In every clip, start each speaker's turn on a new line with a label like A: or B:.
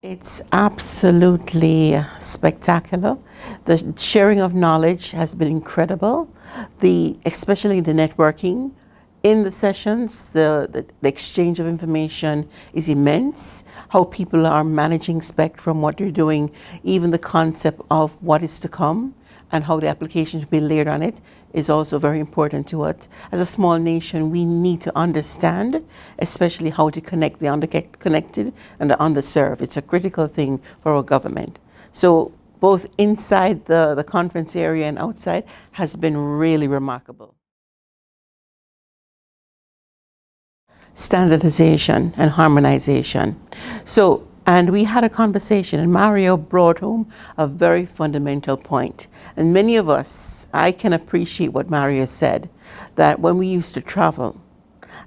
A: It's absolutely spectacular. The sharing of knowledge has been incredible. Especially the networking in the sessions, the exchange of information is immense. How people are managing spectrum, what they're doing, even the concept of what is to come and how the applications will be layered on it is also very important to us. As a small nation, we need to understand, especially how to connect the underconnected and the underserved. It's a critical thing for our government. So both inside the conference area and outside has been really remarkable. Standardization and harmonization. And we had a conversation, and Mario brought home a very fundamental point. And many of us, I can appreciate what Mario said, that when we used to travel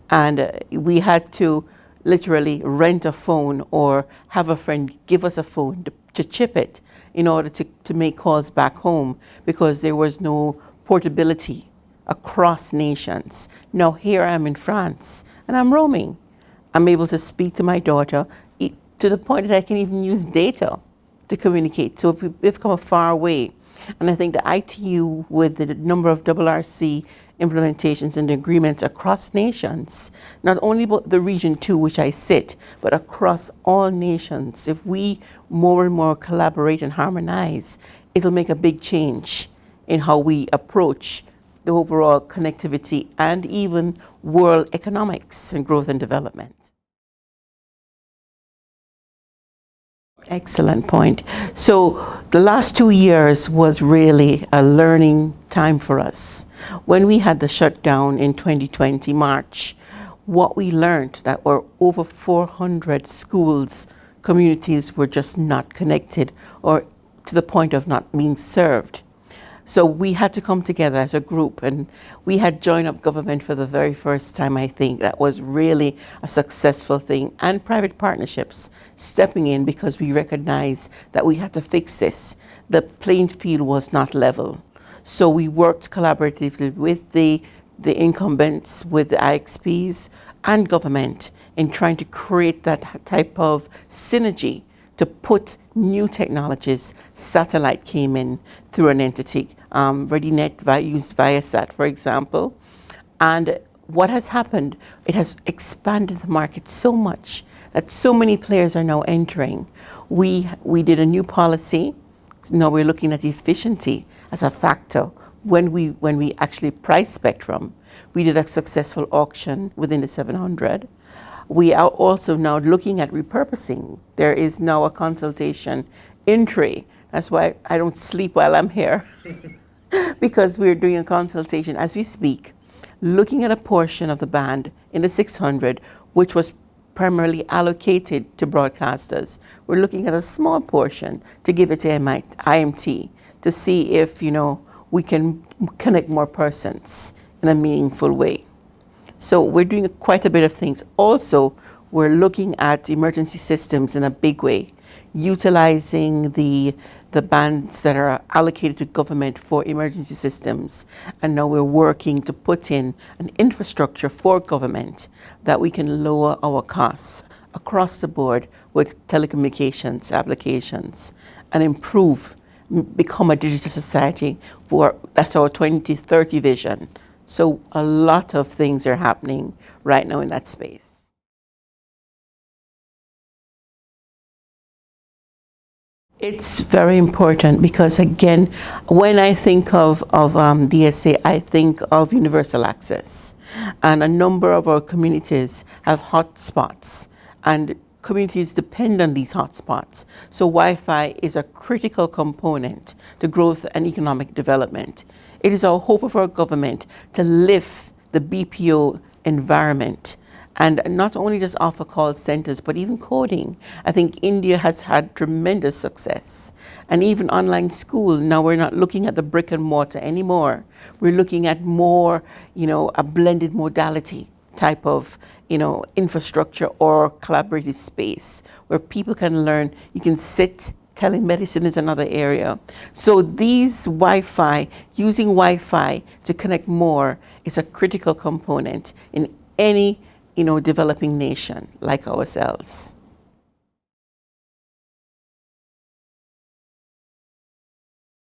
A: and we had to literally rent a phone or have a friend give us a phone to chip it in order to make calls back home because there was no portability across nations. Now here I am in France and I'm roaming. I'm able to speak to my daughter to the point that I can even use data to communicate. So if we've come a far way. And I think the ITU, with the number of RRC implementations and agreements across nations, not only the region 2, which I sit, but across all nations, if we more and more collaborate and harmonize, it'll make a big change in how we approach the overall connectivity and even world economics and growth and development. Excellent point. So the last 2 years was really a learning time for us. When we had the shutdown in 2020, March, what we learned that were over 400 schools, communities were just not connected or to the point of not being served. So we had to come together as a group, and we had joined up government for the very first time. I think that was really a successful thing, and private partnerships stepping in because we recognized that we had to fix this. The playing field was not level. So we worked collaboratively with the incumbents, with the IXPs and government in trying to create that type of synergy to put new technologies. Satellite came in through an entity. ReadyNet used Viasat, for example. And what has happened, it has expanded the market so much that so many players are now entering. We did a new policy. Now we're looking at efficiency as a factor when we actually price spectrum. We did a successful auction within the 700. We are also now looking at repurposing. There is now a consultation entry. That's why I don't sleep while I'm here, because we're doing a consultation as we speak, looking at a portion of the band in the 600, which was primarily allocated to broadcasters. We're looking at a small portion to give it to IMT to see if we can connect more persons in a meaningful way. So we're doing quite a bit of things. Also, we're looking at emergency systems in a big way, utilizing the bands that are allocated to government for emergency systems. And now we're working to put in an infrastructure for government that we can lower our costs across the board with telecommunications applications and become a digital society. That's our 2030 vision. So a lot of things are happening right now in that space. It's very important because, again, when I think of DSA, I think of universal access. And a number of our communities have hotspots, and communities depend on these hotspots. So Wi-Fi is a critical component to growth and economic development. It is our hope of our government to lift the BPO environment and not only just offer call centers, but even coding. I think India has had tremendous success. And even online school, now we're not looking at the brick and mortar anymore. We're looking at more, a blended modality type of, infrastructure or collaborative space where people can learn. You can sit. Telemedicine is another area. So these using Wi-Fi to connect more is a critical component in any, developing nation like ourselves.